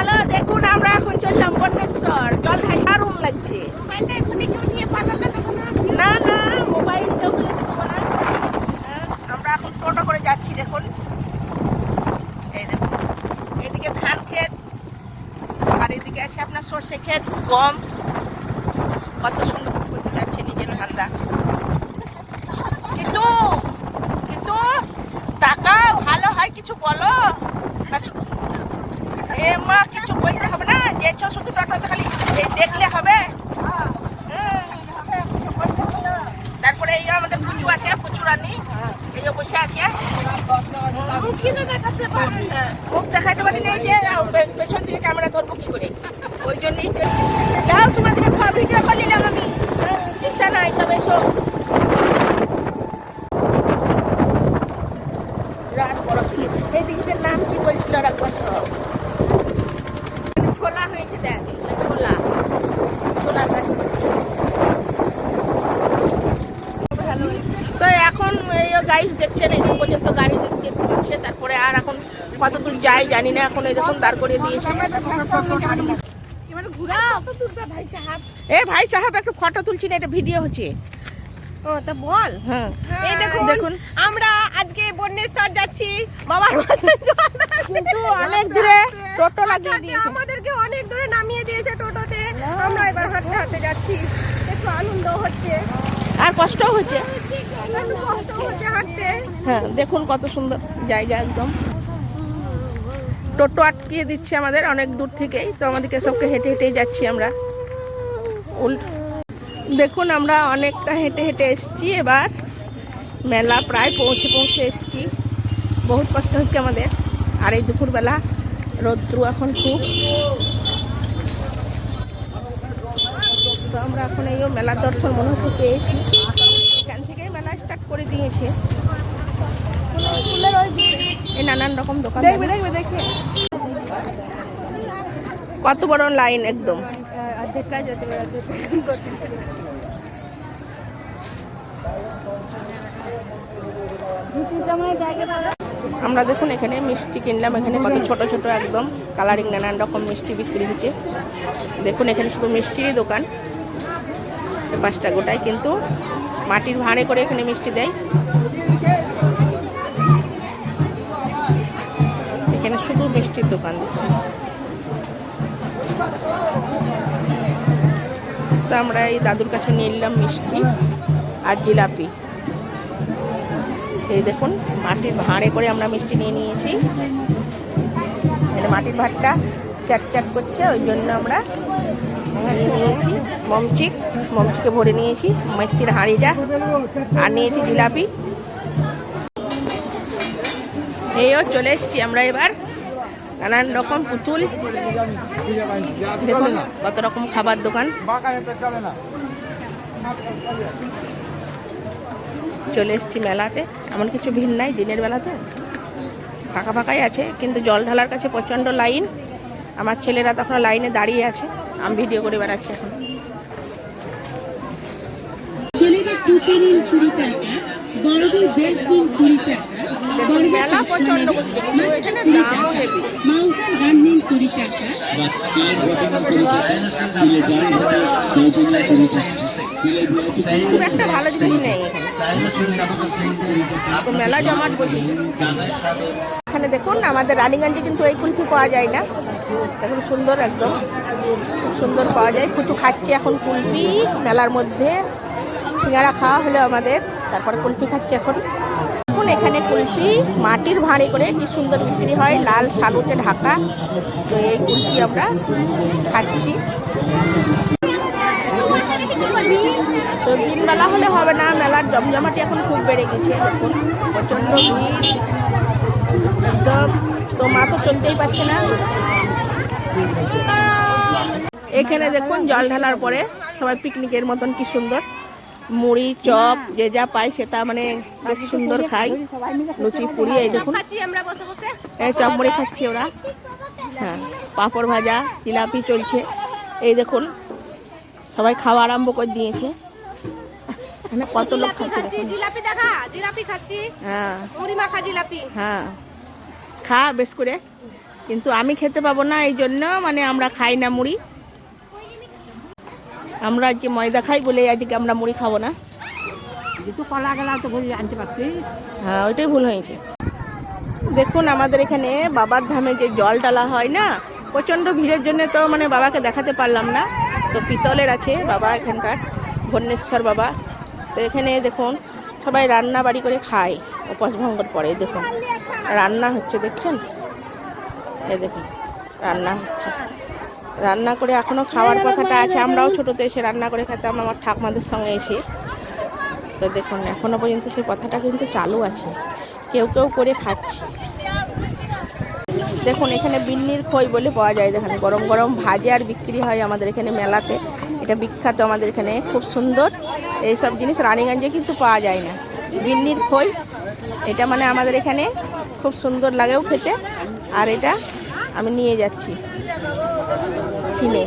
Hello, দেখুন আমরা এখন চললাম বন্যেশ্বর। জল ঢাই দারুণ লাগছে। না না, মোবাইল কেউ ফেলে দেবো না। আমরা এখন টোটো করে যাচ্ছি। দেখুন, এই দেখুন, এদিকে ধান ক্ষেত আর এদিকে আছে আপনার সর্ষে ক্ষেত, গম। কত সুন্দর করতে যাচ্ছে নিজের ধান্দা। কিন্তু কিন্তু টাকা ভালো হয়, কিছু বলো না। শুধু এ মা, কিছু বলতে হবে না। যেছো শুধু টোটোতে খালি দেখলে হবে। তারপরে এই আমাদের পুচু আছে, পুচুরানি এই যে বসে আছে। মুখ দেখাতে পারি না, এই যে পেছন দিকে ক্যামেরা ধরবো কি করে, ওই জন্যই। যাও, তোমাদেরকে ভিডিও করে নিলাম আমি, চিন্তা নাই, সব এসো। রাত বড় ছিল। এই দিকটার নাম কি বলছিল রাখবো? সব ছোলা হয়েছে, দেখ ছোলা, ছোলা গাছ। তো এখন এই গাইস দেখছেন, এই পর্যন্ত গাড়ি দেখতে হচ্ছে। তারপরে আর এখন কত দূর যায় জানি না। এখন এই দেখুন দাঁড় করিয়ে দিয়েছে। এ ভাই সাহেব, একটু ফটো তুলছি না, এটা ভিডিও হচ্ছে। ও তা বল। হ্যাঁ, এই দেখুন আমরা আজকে বন্যেশ্বর যাচ্ছি বাবার কিন্তু অনেক দূরে টোটো লাগিয়ে দিয়েছে, আমাদেরকে অনেক দূরে নামিয়ে দিয়েছে টোটোতে। আমরা এবার হাঁটতে হাঁটতে যাচ্ছি, একটু আনন্দ হচ্ছে আর কষ্টও হচ্ছে, একটু কষ্ট হচ্ছে হাঁটতে। হ্যাঁ দেখুন কত সুন্দর জায়গা একদম। টোটো আটকিয়ে দিচ্ছে আমাদের অনেক দূর থেকেই, তো আমাদেরকে সবকে হেঁটে হেঁটেই যাচ্ছি আমরা। দেখুন আমরা অনেকটা হেঁটে হেঁটে এসছি। এবার মেলা প্রায় পৌঁছে এসছি। বহুত কষ্ট হচ্ছে আমাদের। আর এই দুপুরবেলা রৌদ্র এখন খুব। তো আমরা এখন এই মেলার দর্শন মনে হচ্ছে পেয়েছি। এখান থেকেই মেলা স্টার্ট করে দিয়েছে। এই নানান রকম দোকান, দেখে কত বড় লাইন একদম। আমরা দেখুন এখানে মিষ্টি কিনলাম। এখানে কত ছোট ছোট একদম কালারিং নানান রকম মিষ্টি বিক্রি হচ্ছে। দেখুন এখানে শুধু মিষ্টিরই দোকান, পাঁচটা গোটায়, কিন্তু মাটির ভাঁড়ে করে এখানে মিষ্টি দেয়। এখানে শুধু মিষ্টির দোকান দিচ্ছে। তো আমরা এই দাদুর কাছে নিয়ে নিলাম মিষ্টি আর জিলাপি। এই দেখুন মাটির ভাঁড়ে করে আমরা মিষ্টি নিয়ে নিয়েছি। মাটির ভাঁড়টা চ্যাট চ্যাট করছে, ওই জন্য আমরা নিয়ে নিয়েছি মমচিকে ভরে নিয়েছি মিষ্টির হাঁড়িটা, আর নিয়েছি জিলাপি। এইও চলে এসছি আমরা এবার। নানান রকম পুতুল, দেখুন কত রকম খাবার দোকান। চলে এসছি মেলাতে, এমন কিছু ভিড় নাই দিনের বেলাতে, ফাঁকা ফাঁকাই আছে। কিন্তু জল ঢালার কাছে প্রচণ্ড লাইন। আমার ছেলেরা তখন লাইনে দাঁড়িয়ে আছে, আমি ভিডিও করে বেড়াচ্ছি এখন। দেখুন মেলা প্রচণ্ড বসছে, কিন্তু এখানে দামও হেভি। খুব একটা ভালো জিনিস নেই এখানে, তো মেলা জমাট বসে। এখানে দেখুন আমাদের রানীগঞ্জে কিন্তু এই কুলফি পাওয়া যায় না। দেখুন সুন্দর, একদম সুন্দর পাওয়া যায়। কুচু খাচ্ছি এখন কুলফি মেলার মধ্যে। সিঙ্গারা খাওয়া হলো আমাদের, তারপরে কুলফি খাচ্ছি এখন। দেখুন এখানে কুলফি মাটির ভাঁড়ে করে কি সুন্দর বিক্রি হয়, লাল শালুতে ঢাকা। তো এই কুলফি আমরা খাচ্ছি। তো দিনবেলা হলে হবে না, মেলার জমজমাটি এখন খুব বেড়ে গেছে। দেখুন প্রচণ্ড ভিড় একদম, তো মা তো চলতেই পারছে না। এখানে দেখুন জল ঢালার পরে সবাই পিকনিকের মতন কি সুন্দর মুড়ি চপ যে যা পাই সেটা মানে বেশ সুন্দর খাই। লুচি পুরি, এই দেখুন এই চপ মুড়ি খাচ্ছি ওরা। হ্যাঁ, পাঁপড় ভাজা, জিলাপি চলছে। এই দেখুন সবাই খাওয়া আরম্ভ করে দিয়েছে। এখানে কত লোক খাচ্ছে, জিলাপি দেখা, জিলাপি খাচ্ছি। হ্যাঁ মুড়ি মাখা জিলাপি। হ্যাঁ, খা বেশ করে। কিন্তু আমি খেতে পাবো না, এই জন্য মানে আমরা খাই না মুড়ি। আমরা আজকে ময়দা খাই বলে আজকে আমরা মুড়ি খাবো না। যেহেতু কলা গেলা তো বলি আনতে পারছিস। হ্যাঁ, ওইটাই ভুল হয়েছে। দেখুন আমাদের এখানে বাবার ধামে যে জল ডালা হয় না, প্রচণ্ড ভিড়ের জন্য তো মানে বাবাকে দেখাতে পারলাম না। তো পিতলের আছে বাবা এখানকার, ভুবনেশ্বর বাবা। তো এখানে দেখুন সবাই রান্না বাড়ি করে খায় উপাস ভঙ্গর পরে। দেখুন রান্না হচ্ছে, দেখছেন? এই দেখুন রান্না হচ্ছে, রান্না করে এখনও খাওয়ার কথাটা আছে। আমরাও ছোটোতে এসে রান্না করে খেতাম আমার ঠাকুমাদের সঙ্গে এসে। তো দেখুন এখনও পর্যন্ত সেই কথাটা কিন্তু চালু আছে, কেউ কেউ করে খাচ্ছে। দেখুন এখানে বিন্নির খই বলে পাওয়া যায়, দেখুন গরম গরম ভাজে আর বিক্রি হয় আমাদের এখানে মেলাতে। এটা বিখ্যাত আমাদের এখানে, খুব সুন্দর। এইসব জিনিস রানীগঞ্জে কিন্তু পাওয়া যায় না। বিন্নির খই এটা মানে আমাদের এখানে খুব সুন্দর লাগেও খেতে। আর এটা আমি নিয়ে যাচ্ছি কিনে।